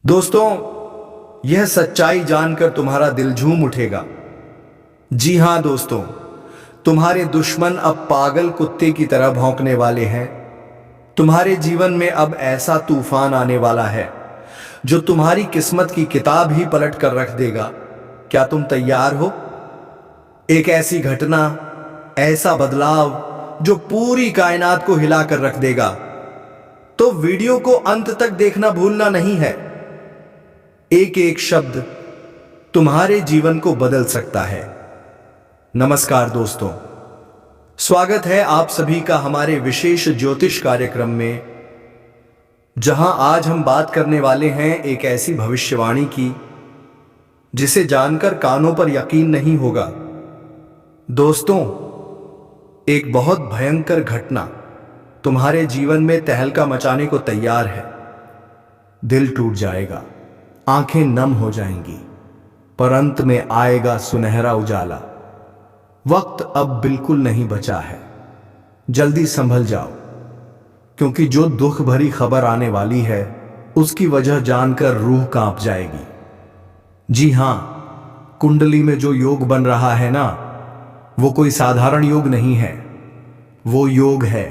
दोस्तों, यह सच्चाई जानकर तुम्हारा दिल झूम उठेगा। जी हां दोस्तों, तुम्हारे दुश्मन अब पागल कुत्ते की तरह भौंकने वाले हैं। तुम्हारे जीवन में अब ऐसा तूफान आने वाला है जो तुम्हारी किस्मत की किताब ही पलट कर रख देगा। क्या तुम तैयार हो? एक ऐसी घटना, ऐसा बदलाव जो पूरी कायनात को हिला कर रख देगा। तो वीडियो को अंत तक देखना भूलना नहीं है। एक एक शब्द तुम्हारे जीवन को बदल सकता है। नमस्कार दोस्तों, स्वागत है आप सभी का हमारे विशेष ज्योतिष कार्यक्रम में, जहां आज हम बात करने वाले हैं एक ऐसी भविष्यवाणी की जिसे जानकर कानों पर यकीन नहीं होगा। दोस्तों, एक बहुत भयंकर घटना तुम्हारे जीवन में तहलका मचाने को तैयार है। दिल टूट जाएगा, आंखें नम हो जाएंगी, पर अंत में आएगा सुनहरा उजाला। वक्त अब बिल्कुल नहीं बचा है। जल्दी संभल जाओ, क्योंकि जो दुख भरी खबर आने वाली है उसकी वजह जानकर रूह कांप जाएगी। जी हां, कुंडली में जो योग बन रहा है ना, वो कोई साधारण योग नहीं है। वो योग है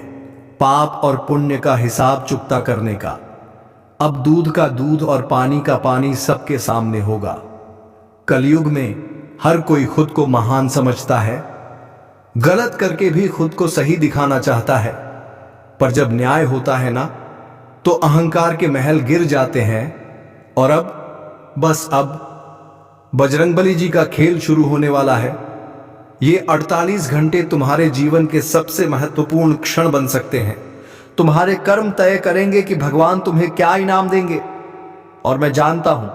पाप और पुण्य का हिसाब चुकता करने का। अब दूध का दूध और पानी का पानी सबके सामने होगा। कलयुग में हर कोई खुद को महान समझता है, गलत करके भी खुद को सही दिखाना चाहता है। पर जब न्याय होता है ना, तो अहंकार के महल गिर जाते हैं। और अब बजरंगबली जी का खेल शुरू होने वाला है। ये 48 घंटे तुम्हारे जीवन के सबसे महत्वपूर्ण क्षण बन सकते हैं। तुम्हारे कर्म तय करेंगे कि भगवान तुम्हें क्या इनाम देंगे। और मैं जानता हूं,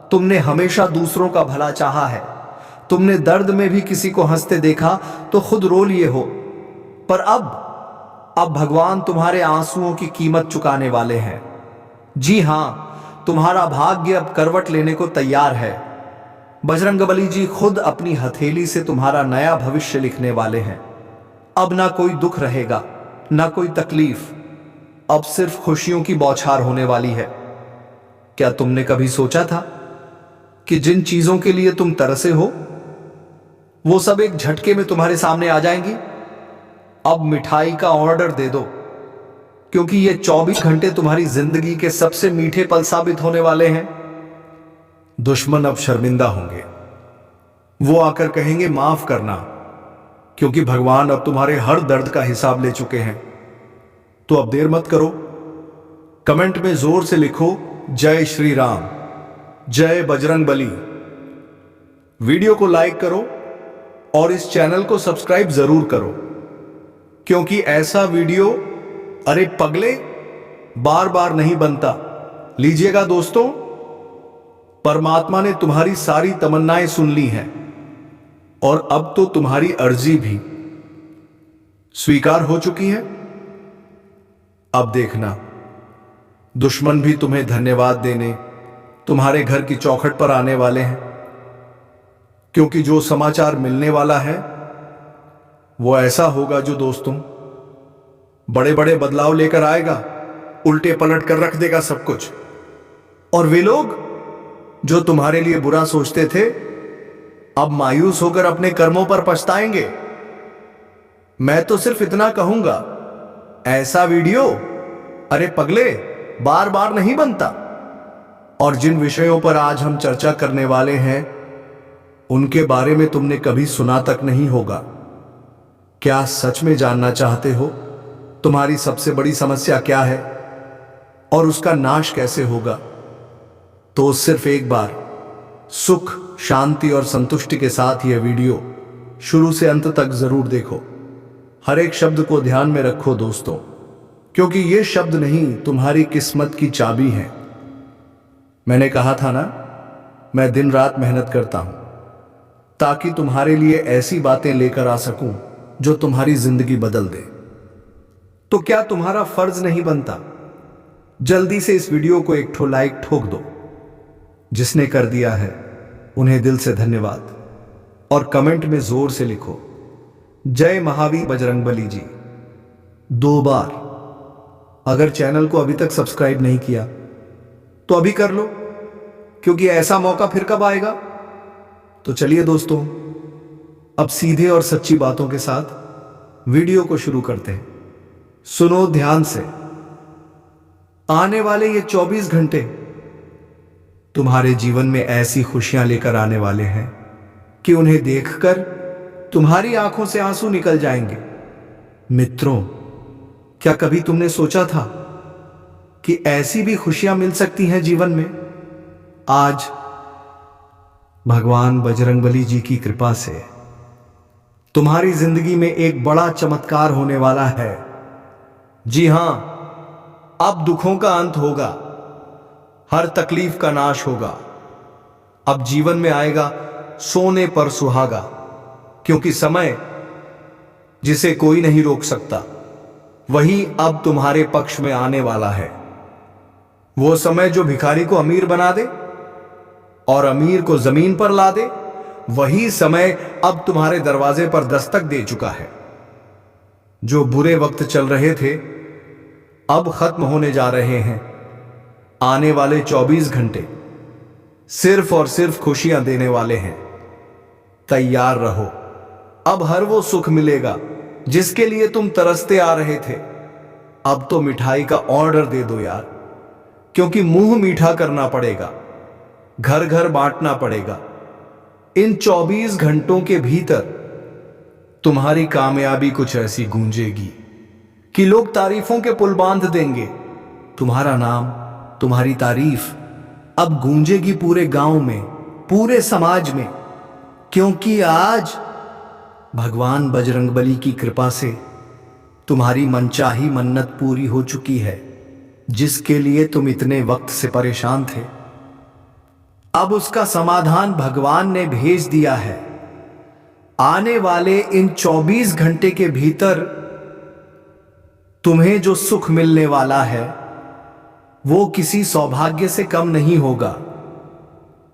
तुमने हमेशा दूसरों का भला चाहा है। तुमने दर्द में भी किसी को हंसते देखा तो खुद रो लिए हो। पर अब भगवान तुम्हारे आंसुओं की कीमत चुकाने वाले हैं। जी हां, तुम्हारा भाग्य अब करवट लेने को तैयार है। बजरंगबली जी खुद अपनी हथेली से तुम्हारा नया भविष्य लिखने वाले हैं। अब ना कोई दुख रहेगा, ना कोई तकलीफ। अब सिर्फ खुशियों की बौछार होने वाली है। क्या तुमने कभी सोचा था कि जिन चीजों के लिए तुम तरसे हो, वो सब एक झटके में तुम्हारे सामने आ जाएंगी? अब मिठाई का ऑर्डर दे दो, क्योंकि ये 24 घंटे तुम्हारी जिंदगी के सबसे मीठे पल साबित होने वाले हैं। दुश्मन अब शर्मिंदा होंगे। वो आकर कहेंगे माफ करना, क्योंकि भगवान अब तुम्हारे हर दर्द का हिसाब ले चुके हैं। तो अब देर मत करो, कमेंट में जोर से लिखो जय श्री राम, जय बजरंगबली। वीडियो को लाइक करो और इस चैनल को सब्सक्राइब जरूर करो, क्योंकि ऐसा वीडियो, अरे पगले, बार बार नहीं बनता। लीजिएगा दोस्तों, परमात्मा ने तुम्हारी सारी तमन्नाएं सुन ली हैं और अब तो तुम्हारी अर्जी भी स्वीकार हो चुकी है। अब देखना, दुश्मन भी तुम्हें धन्यवाद देने तुम्हारे घर की चौखट पर आने वाले हैं, क्योंकि जो समाचार मिलने वाला है वो ऐसा होगा जो दोस्तों बड़े बड़े बदलाव लेकर आएगा, उल्टे पलट कर रख देगा सब कुछ। और वे लोग जो तुम्हारे लिए बुरा सोचते थे, अब मायूस होकर अपने कर्मों पर पछताएंगे। मैं तो सिर्फ इतना कहूंगा, ऐसा वीडियो, अरे पगले, बार बार नहीं बनता। और जिन विषयों पर आज हम चर्चा करने वाले हैं, उनके बारे में तुमने कभी सुना तक नहीं होगा। क्या सच में जानना चाहते हो तुम्हारी सबसे बड़ी समस्या क्या है और उसका नाश कैसे होगा? तो सिर्फ एक बार सुख, शांति और संतुष्टि के साथ यह वीडियो शुरू से अंत तक जरूर देखो। हर एक शब्द को ध्यान में रखो दोस्तों, क्योंकि ये शब्द नहीं, तुम्हारी किस्मत की चाबी है। मैंने कहा था ना, मैं दिन रात मेहनत करता हूं ताकि तुम्हारे लिए ऐसी बातें लेकर आ सकूं जो तुम्हारी जिंदगी बदल दे। तो क्या तुम्हारा फर्ज नहीं बनता, जल्दी से इस वीडियो को एक लाइक ठोक दो। जिसने कर दिया है उन्हें दिल से धन्यवाद। और कमेंट में जोर से लिखो जय महावीर बजरंगबली जी 2 बार। अगर चैनल को अभी तक सब्सक्राइब नहीं किया तो अभी कर लो, क्योंकि ऐसा मौका फिर कब आएगा। तो चलिए दोस्तों, अब सीधे और सच्ची बातों के साथ वीडियो को शुरू करते हैं। सुनो ध्यान से। आने वाले ये 24 घंटे तुम्हारे जीवन में ऐसी खुशियां लेकर आने वाले हैं कि उन्हें देखकर तुम्हारी आंखों से आंसू निकल जाएंगे। मित्रों, क्या कभी तुमने सोचा था कि ऐसी भी खुशियां मिल सकती हैं जीवन में? आज भगवान बजरंगबली जी की कृपा से तुम्हारी जिंदगी में एक बड़ा चमत्कार होने वाला है। जी हां, अब दुखों का अंत होगा, हर तकलीफ का नाश होगा। अब जीवन में आएगा सोने पर सुहागा, क्योंकि समय जिसे कोई नहीं रोक सकता वही अब तुम्हारे पक्ष में आने वाला है। वो समय जो भिखारी को अमीर बना दे और अमीर को जमीन पर ला दे, वही समय अब तुम्हारे दरवाजे पर दस्तक दे चुका है। जो बुरे वक्त चल रहे थे अब खत्म होने जा रहे हैं। आने वाले 24 घंटे सिर्फ और सिर्फ खुशियां देने वाले हैं। तैयार रहो, अब हर वो सुख मिलेगा जिसके लिए तुम तरसते आ रहे थे। अब तो मिठाई का ऑर्डर दे दो यार, क्योंकि मुंह मीठा करना पड़ेगा, घर घर बांटना पड़ेगा। इन 24 घंटों के भीतर तुम्हारी कामयाबी कुछ ऐसी गूंजेगी कि लोग तारीफों के पुल बांध देंगे। तुम्हारा नाम, तुम्हारी तारीफ अब गूंजेगी पूरे गांव में, पूरे समाज में, क्योंकि आज भगवान बजरंगबली की कृपा से तुम्हारी मनचाही मन्नत पूरी हो चुकी है, जिसके लिए तुम इतने वक्त से परेशान थे। अब उसका समाधान भगवान ने भेज दिया है। आने वाले इन 24 घंटे के भीतर तुम्हें जो सुख मिलने वाला है वो किसी सौभाग्य से कम नहीं होगा।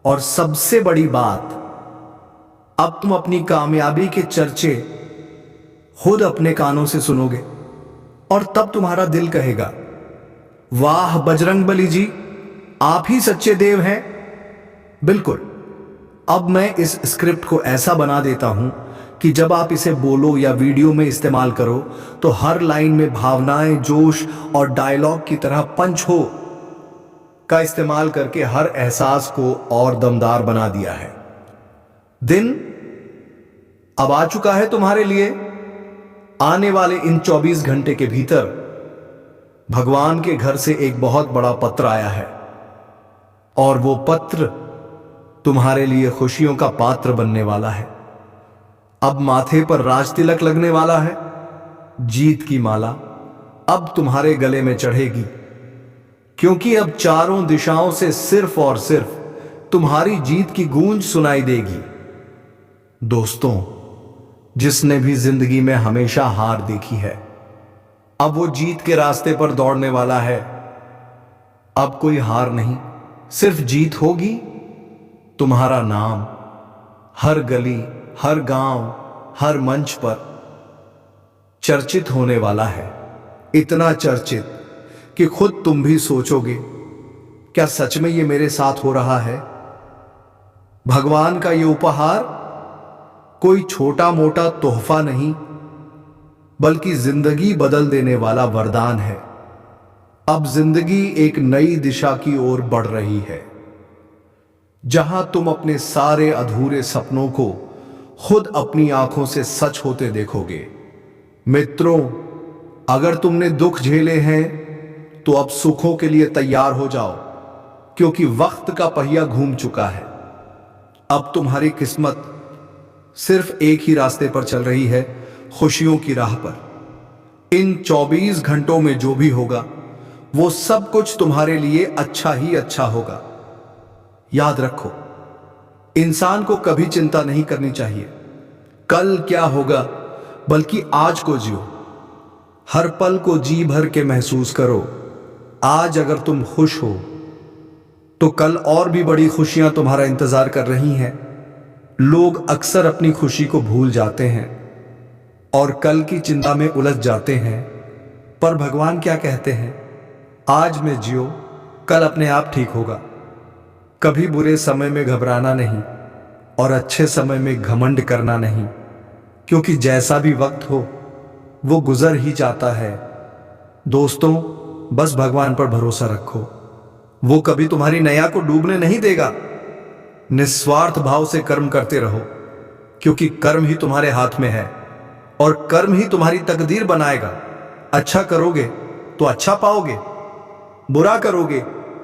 और सबसे बड़ी बात, अब तुम अपनी कामयाबी के चर्चे खुद अपने कानों से सुनोगे और तब तुम्हारा दिल कहेगा, वाह बजरंगबली जी, आप ही सच्चे देव हैं। बिल्कुल, अब मैं इस स्क्रिप्ट को ऐसा बना देता हूं कि जब आप इसे बोलो या वीडियो में इस्तेमाल करो तो हर लाइन में भावनाएं, जोश और डायलॉग की तरह पंच हो का इस्तेमाल करके हर एहसास को और दमदार बना दिया है। दिन अब आ चुका है तुम्हारे लिए। आने वाले इन 24 घंटे के भीतर भगवान के घर से एक बहुत बड़ा पत्र आया है, और वो पत्र तुम्हारे लिए खुशियों का पात्र बनने वाला है। अब माथे पर राज तिलक लगने वाला है। जीत की माला अब तुम्हारे गले में चढ़ेगी, क्योंकि अब चारों दिशाओं से सिर्फ और सिर्फ तुम्हारी जीत की गूंज सुनाई देगी। दोस्तों, जिसने भी जिंदगी में हमेशा हार देखी है, अब वो जीत के रास्ते पर दौड़ने वाला है। अब कोई हार नहीं, सिर्फ जीत होगी। तुम्हारा नाम हर गली, हर गांव, हर मंच पर चर्चित होने वाला है। इतना चर्चित कि खुद तुम भी सोचोगे, क्या सच में ये मेरे साथ हो रहा है? भगवान का ये उपहार कोई छोटा मोटा तोहफा नहीं, बल्कि जिंदगी बदल देने वाला वरदान है। अब जिंदगी एक नई दिशा की ओर बढ़ रही है, जहां तुम अपने सारे अधूरे सपनों को खुद अपनी आंखों से सच होते देखोगे। मित्रों, अगर तुमने दुख झेले हैं तो अब सुखों के लिए तैयार हो जाओ, क्योंकि वक्त का पहिया घूम चुका है। अब तुम्हारी किस्मत सिर्फ एक ही रास्ते पर चल रही है, खुशियों की राह पर। इन 24 घंटों में जो भी होगा वो सब कुछ तुम्हारे लिए अच्छा ही अच्छा होगा। याद रखो, इंसान को कभी चिंता नहीं करनी चाहिए कल क्या होगा, बल्कि आज को जियो। हर पल को जी भर के महसूस करो। आज अगर तुम खुश हो तो कल और भी बड़ी खुशियां तुम्हारा इंतजार कर रही हैं। लोग अक्सर अपनी खुशी को भूल जाते हैं और कल की चिंता में उलझ जाते हैं, पर भगवान क्या कहते हैं, आज में जियो, कल अपने आप ठीक होगा। कभी बुरे समय में घबराना नहीं और अच्छे समय में घमंड करना नहीं, क्योंकि जैसा भी वक्त हो वो गुजर ही जाता है। दोस्तों, बस भगवान पर भरोसा रखो, वो कभी तुम्हारी नैया को डूबने नहीं देगा। निस्वार्थ भाव से कर्म करते रहो, क्योंकि कर्म ही तुम्हारे हाथ में है और कर्म ही तुम्हारी तकदीर बनाएगा। अच्छा करोगे तो अच्छा पाओगे, बुरा करोगे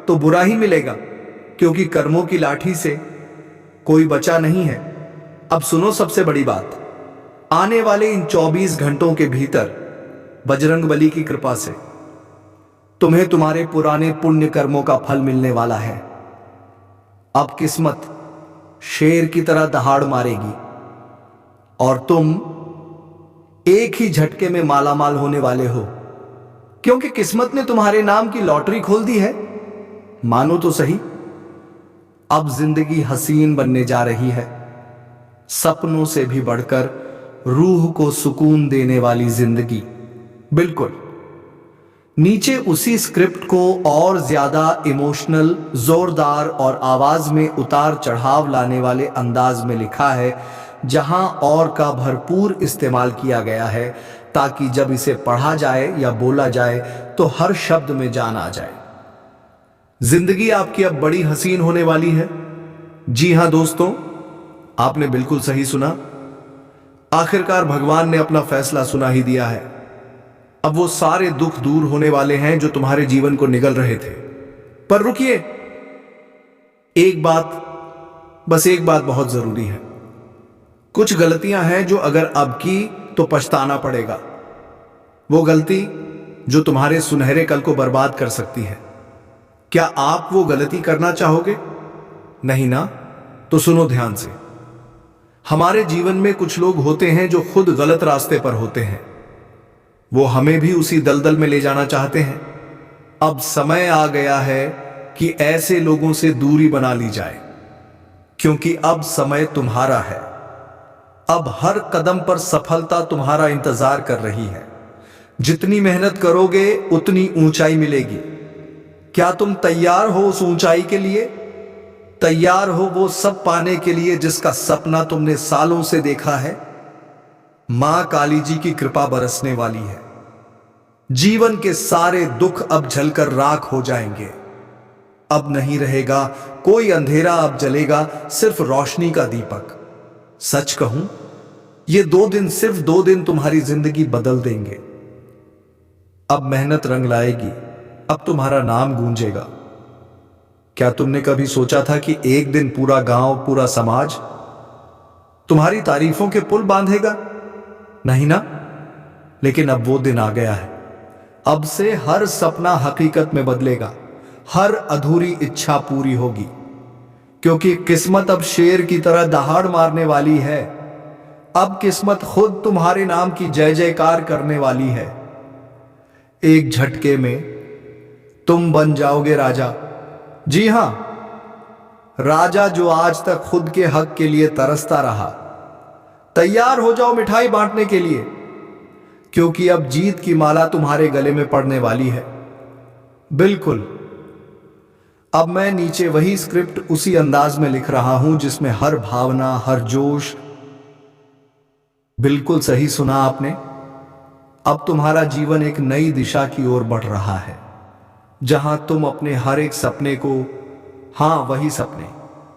तो बुरा ही मिलेगा, क्योंकि कर्मों की लाठी से कोई बचा नहीं है। अब सुनो सबसे बड़ी बात, आने वाले इन 24 घंटों के भीतर बजरंगबली की कृपा से तुम्हें तुम्हारे पुराने पुण्य कर्मों का फल मिलने वाला है। अब किस्मत शेर की तरह दहाड़ मारेगी और तुम एक ही झटके में मालामाल होने वाले हो, क्योंकि किस्मत ने तुम्हारे नाम की लॉटरी खोल दी है। मानो तो सही, अब जिंदगी हसीन बनने जा रही है, सपनों से भी बढ़कर रूह को सुकून देने वाली जिंदगी। बिल्कुल। नीचे उसी स्क्रिप्ट को और ज्यादा इमोशनल, जोरदार और आवाज में उतार चढ़ाव लाने वाले अंदाज में लिखा है, जहां और का भरपूर इस्तेमाल किया गया है, ताकि जब इसे पढ़ा जाए या बोला जाए तो हर शब्द में जान आ जाए। जिंदगी आपकी अब बड़ी हसीन होने वाली है। जी हां दोस्तों, आपने बिल्कुल सही सुना। आखिरकार भगवान ने अपना फैसला सुना ही दिया है। अब वो सारे दुख दूर होने वाले हैं जो तुम्हारे जीवन को निगल रहे थे। पर रुकिए, एक बात, बस एक बात बहुत जरूरी है। कुछ गलतियां हैं जो अगर अब की तो पछताना पड़ेगा। वो गलती जो तुम्हारे सुनहरे कल को बर्बाद कर सकती है। क्या आप वो गलती करना चाहोगे? नहीं ना? तो सुनो ध्यान से। हमारे जीवन में कुछ लोग होते हैं जो खुद गलत रास्ते पर होते हैं। वो हमें भी उसी दलदल में ले जाना चाहते हैं। अब समय आ गया है कि ऐसे लोगों से दूरी बना ली जाए, क्योंकि अब समय तुम्हारा है। अब हर कदम पर सफलता तुम्हारा इंतजार कर रही है। जितनी मेहनत करोगे उतनी ऊंचाई मिलेगी। क्या तुम तैयार हो उस ऊंचाई के लिए? तैयार हो वो सब पाने के लिए जिसका सपना तुमने सालों से देखा है? मां काली जी की कृपा बरसने वाली है। जीवन के सारे दुख अब जलकर राख हो जाएंगे। अब नहीं रहेगा कोई अंधेरा, अब जलेगा सिर्फ रोशनी का दीपक। सच कहूं, ये 2 दिन, सिर्फ 2 दिन तुम्हारी जिंदगी बदल देंगे। अब मेहनत रंग लाएगी, अब तुम्हारा नाम गूंजेगा। क्या तुमने कभी सोचा था कि एक दिन पूरा गांव, पूरा समाज तुम्हारी तारीफों के पुल बांधेगा? नहीं ना? लेकिन अब वो दिन आ गया है। अब से हर सपना हकीकत में बदलेगा, हर अधूरी इच्छा पूरी होगी, क्योंकि किस्मत अब शेर की तरह दहाड़ मारने वाली है। अब किस्मत खुद तुम्हारे नाम की जय जयकार करने वाली है। एक झटके में तुम बन जाओगे राजा। जी हां, राजा जो आज तक खुद के हक के लिए तरसता रहा। तैयार हो जाओ मिठाई बांटने के लिए, क्योंकि अब जीत की माला तुम्हारे गले में पड़ने वाली है। बिल्कुल। अब मैं नीचे वही स्क्रिप्ट उसी अंदाज में लिख रहा हूं जिसमें हर भावना, हर जोश। बिल्कुल सही सुना आपने। अब तुम्हारा जीवन एक नई दिशा की ओर बढ़ रहा है, जहां तुम अपने हर एक सपने को, हां वही सपने,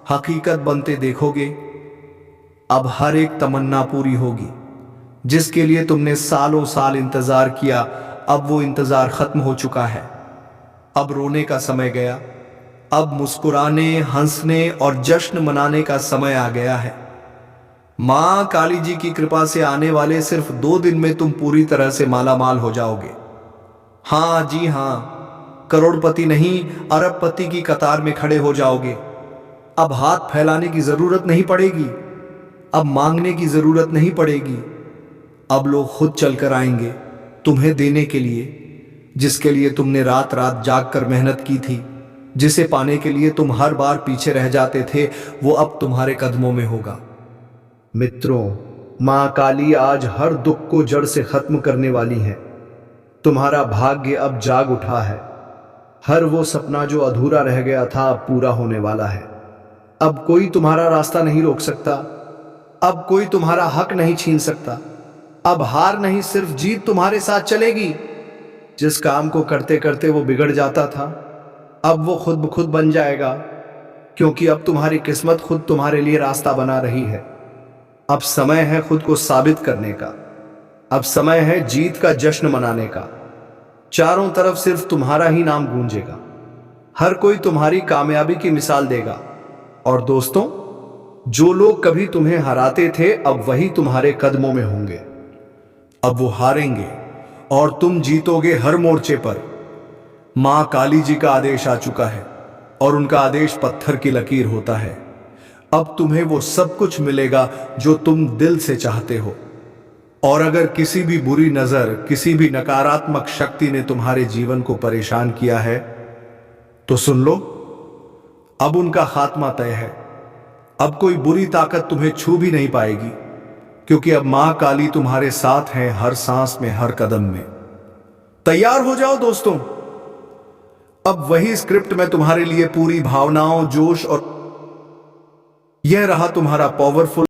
हकीकत बनते देखोगे। अब हर एक तमन्ना पूरी होगी जिसके लिए तुमने सालों साल इंतजार किया। अब वो इंतजार खत्म हो चुका है। अब रोने का समय गया। अब मुस्कुराने, हंसने और जश्न मनाने का समय आ गया है। मां काली जी की कृपा से आने वाले सिर्फ 2 दिन में तुम पूरी तरह से मालामाल हो जाओगे। हां जी हां, करोड़पति नहीं, अरबपति की कतार में खड़े हो जाओगे। अब हाथ फैलाने की जरूरत नहीं पड़ेगी, अब मांगने की जरूरत नहीं पड़ेगी। अब लोग खुद चलकर आएंगे तुम्हें देने के लिए, जिसके लिए तुमने रात रात जाग कर मेहनत की थी, जिसे पाने के लिए तुम हर बार पीछे रह जाते थे, वो अब तुम्हारे कदमों में होगा। मित्रों, मां काली आज हर दुख को जड़ से खत्म करने वाली है। तुम्हारा भाग्य अब जाग उठा है। हर वो सपना जो अधूरा रह गया था अब पूरा होने वाला है। अब कोई तुम्हारा रास्ता नहीं रोक सकता, अब कोई तुम्हारा हक नहीं छीन सकता। अब हार नहीं, सिर्फ जीत तुम्हारे साथ चलेगी। जिस काम को करते करते वो बिगड़ जाता था, अब वो खुद ब खुद बन जाएगा, क्योंकि अब तुम्हारी किस्मत खुद तुम्हारे लिए रास्ता बना रही है। अब समय है खुद को साबित करने का, अब समय है जीत का जश्न मनाने का। चारों तरफ सिर्फ तुम्हारा ही नाम गूंजेगा, हर कोई तुम्हारी कामयाबी की मिसाल देगा। और दोस्तों, जो लोग कभी तुम्हें हराते थे अब वही तुम्हारे कदमों में होंगे। अब वो हारेंगे और तुम जीतोगे हर मोर्चे पर। मां काली जी का आदेश आ चुका है और उनका आदेश पत्थर की लकीर होता है। अब तुम्हें वो सब कुछ मिलेगा जो तुम दिल से चाहते हो। और अगर किसी भी बुरी नजर, किसी भी नकारात्मक शक्ति ने तुम्हारे जीवन को परेशान किया है, तो सुन लो, अब उनका खात्मा तय है। अब कोई बुरी ताकत तुम्हें छू भी नहीं पाएगी, क्योंकि अब मां काली तुम्हारे साथ है, हर सांस में, हर कदम में। तैयार हो जाओ दोस्तों, अब वही स्क्रिप्ट में तुम्हारे लिए पूरी भावनाओं, जोश और यह रहा तुम्हारा पावरफुल